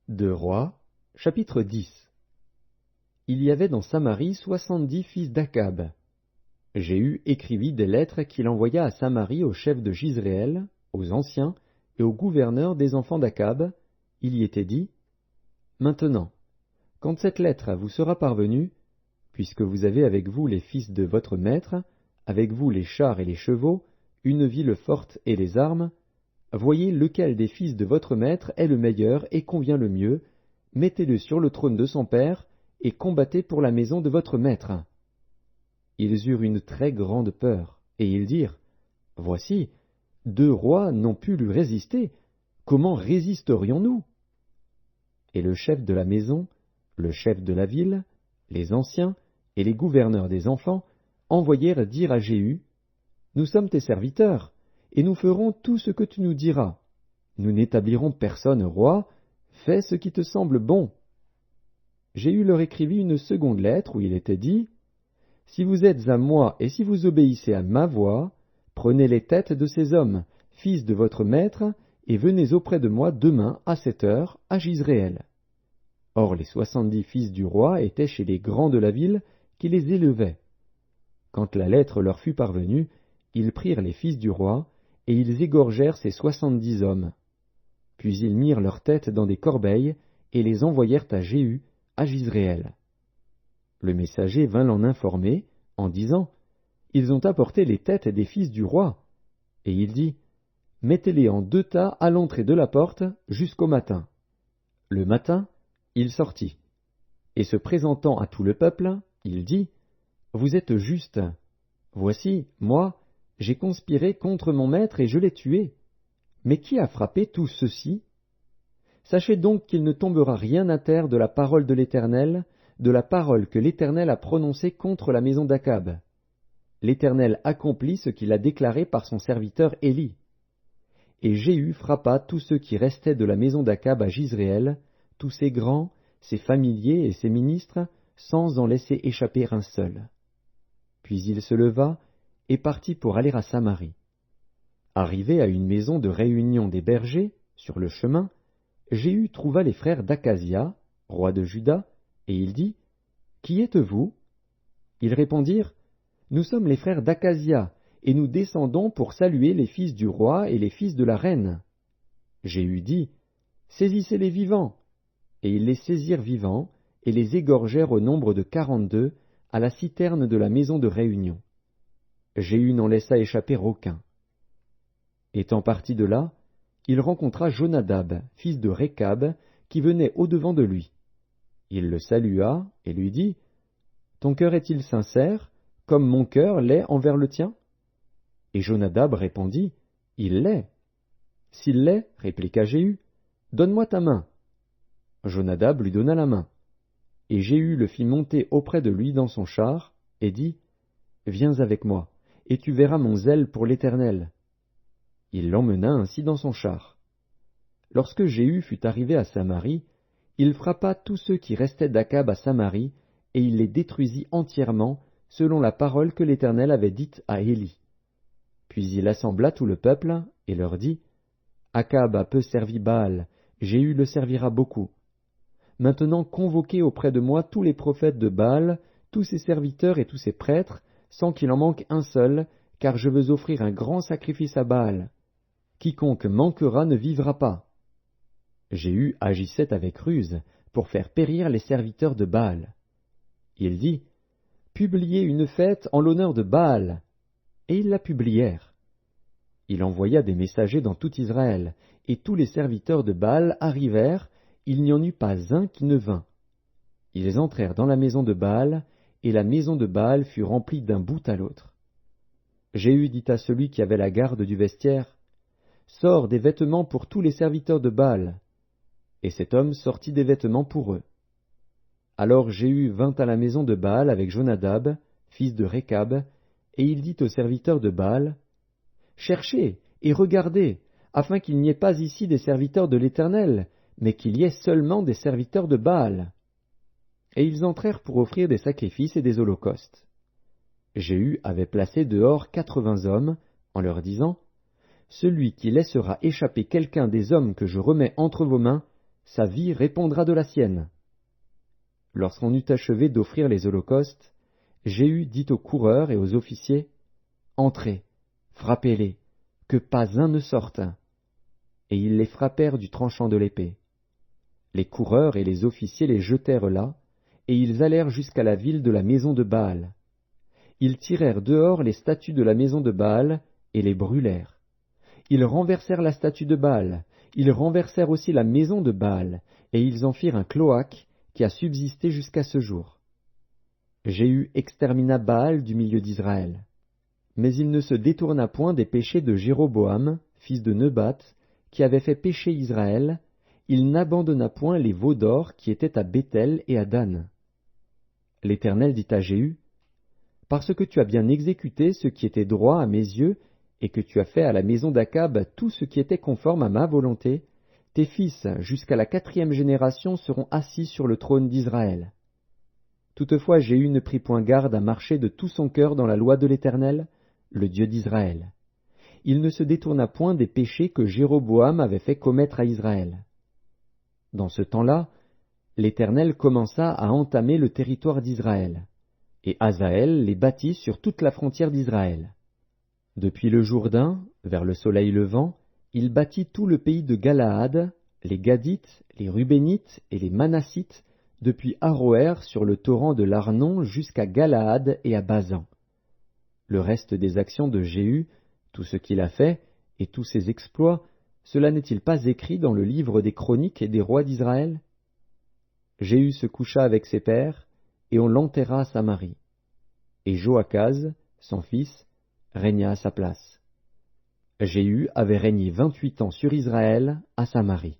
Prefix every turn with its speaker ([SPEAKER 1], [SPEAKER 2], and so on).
[SPEAKER 1] Deux Rois, chapitre 10. Il y avait dans Samarie 70 fils d'Akab. Jéhu écrivit des lettres qu'il envoya à Samarie aux chefs de Jizréel, aux anciens et aux gouverneurs des enfants d'Akab. Il y était dit: Maintenant, quand cette lettre vous sera parvenue, puisque vous avez avec vous les fils de votre maître, avec vous les chars et les chevaux, une ville forte et les armes, voyez lequel des fils de votre maître est le meilleur et convient le mieux, mettez-le sur le trône de son père, et combattez pour la maison de votre maître. Ils eurent une très grande peur, et ils dirent: Voici, 2 rois n'ont pu lui résister, comment résisterions-nous? Et le chef de la maison, le chef de la ville, les anciens et les gouverneurs des enfants envoyèrent dire à Jéhu: Nous sommes tes serviteurs, et nous ferons tout ce que tu nous diras. Nous n'établirons personne roi, fais ce qui te semble bon. Jéhu leur écrivit une seconde lettre où il était dit: Si vous êtes à moi et si vous obéissez à ma voix, prenez les têtes de ces hommes, fils de votre maître, et venez auprès de moi demain à 7 heures à Jizréel. Or les 70 fils du roi étaient chez les grands de la ville qui les élevaient. Quand la lettre leur fut parvenue, ils prirent les fils du roi, et ils égorgèrent ces 70 hommes. Puis ils mirent leurs têtes dans des corbeilles, et les envoyèrent à Jéhu, à Jizréel. Le messager vint l'en informer, en disant: Ils ont apporté les têtes des fils du roi. Et il dit: Mettez-les en 2 tas à l'entrée de la porte jusqu'au matin. Le matin, il sortit. Et se présentant à tout le peuple, il dit: Vous êtes justes. Voici, moi, j'ai conspiré contre mon maître et je l'ai tué. Mais qui a frappé tout ceci? Sachez donc qu'il ne tombera rien à terre de la parole de l'Éternel, de la parole que l'Éternel a prononcée contre la maison d'Akab. L'Éternel accomplit ce qu'il a déclaré par son serviteur Élie. Et Jéhu frappa tous ceux qui restaient de la maison d'Akab à Jizréel, tous ses grands, ses familiers et ses ministres, sans en laisser échapper un seul. Puis il se leva et partit pour aller à Samarie. Arrivé à une maison de réunion des bergers, sur le chemin, Jéhu trouva les frères d'Akazia, roi de Juda, et il dit: Qui êtes-vous? Ils répondirent: Nous sommes les frères d'Akazia, et nous descendons pour saluer les fils du roi et les fils de la reine. Jéhu dit: Saisissez-les vivants. Et ils les saisirent vivants, et les égorgèrent au nombre de 42, à la citerne de la maison de réunion. Jéhu n'en laissa échapper aucun. Étant parti de là, il rencontra Jonadab, fils de Rékab, qui venait au-devant de lui. Il le salua et lui dit: Ton cœur est-il sincère, comme mon cœur l'est envers le tien? Et Jonadab répondit: Il l'est. S'il l'est, répliqua Jéhu, donne-moi ta main. Jonadab lui donna la main. Et Jéhu le fit monter auprès de lui dans son char, et dit: Viens avec moi, et tu verras mon zèle pour l'Éternel. Il l'emmena ainsi dans son char. Lorsque Jéhu fut arrivé à Samarie, il frappa tous ceux qui restaient d'Akab à Samarie, et il les détruisit entièrement, selon la parole que l'Éternel avait dite à Élie. Puis il assembla tout le peuple, et leur dit: Akab a peu servi Baal, Jéhu le servira beaucoup. Maintenant convoquez auprès de moi tous les prophètes de Baal, tous ses serviteurs et tous ses prêtres, sans qu'il en manque un seul, car je veux offrir un grand sacrifice à Baal. Quiconque manquera ne vivra pas. Jéhu agissait avec ruse pour faire périr les serviteurs de Baal. Il dit: Publiez une fête en l'honneur de Baal. Et ils la publièrent. Il envoya des messagers dans tout Israël, et tous les serviteurs de Baal arrivèrent, il n'y en eut pas un qui ne vînt. Ils entrèrent dans la maison de Baal, et la maison de Baal fut remplie d'un bout à l'autre. Jéhu dit à celui qui avait la garde du vestiaire: Sors des vêtements pour tous les serviteurs de Baal. Et cet homme sortit des vêtements pour eux. Alors Jéhu vint à la maison de Baal avec Jonadab, fils de Rékab, et il dit aux serviteurs de Baal: Cherchez et regardez, afin qu'il n'y ait pas ici des serviteurs de l'Éternel, mais qu'il y ait seulement des serviteurs de Baal. Et ils entrèrent pour offrir des sacrifices et des holocaustes. Jéhu avait placé dehors 80 hommes, en leur disant: Celui qui laissera échapper quelqu'un des hommes que je remets entre vos mains, sa vie répondra de la sienne. Lorsqu'on eut achevé d'offrir les holocaustes, Jéhu dit aux coureurs et aux officiers, « Entrez, frappez-les, que pas un ne sorte. » Et ils les frappèrent du tranchant de l'épée. Les coureurs et les officiers les jetèrent là, et ils allèrent jusqu'à la ville de la maison de Baal. Ils tirèrent dehors les statues de la maison de Baal, et les brûlèrent. Ils renversèrent la statue de Baal, ils renversèrent aussi la maison de Baal, et ils en firent un cloaque qui a subsisté jusqu'à ce jour. Jéhu extermina Baal du milieu d'Israël. Mais il ne se détourna point des péchés de Jéroboam, fils de Nebat, qui avait fait pécher Israël, il n'abandonna point les veaux d'or qui étaient à Béthel et à Dan. L'Éternel dit à Jéhu, « Parce que tu as bien exécuté ce qui était droit à mes yeux, et que tu as fait à la maison d'Akab tout ce qui était conforme à ma volonté, tes fils jusqu'à la 4e génération seront assis sur le trône d'Israël. » Toutefois Jéhu ne prit point garde à marcher de tout son cœur dans la loi de l'Éternel, le Dieu d'Israël. Il ne se détourna point des péchés que Jéroboam avait fait commettre à Israël. Dans ce temps-là, l'Éternel commença à entamer le territoire d'Israël, et Hazaël les bâtit sur toute la frontière d'Israël. Depuis le Jourdain, vers le soleil levant, il bâtit tout le pays de Galaad, les Gadites, les Rubénites et les Manassites, depuis Aroër sur le torrent de l'Arnon jusqu'à Galaad et à Basan. Le reste des actions de Jéhu, tout ce qu'il a fait, et tous ses exploits, cela n'est-il pas écrit dans le livre des chroniques et des rois d'Israël? Jéhu se coucha avec ses pères, et on l'enterra à Samarie. Et Joachaz, son fils, régna à sa place. Jéhu avait régné 28 ans sur Israël à Samarie.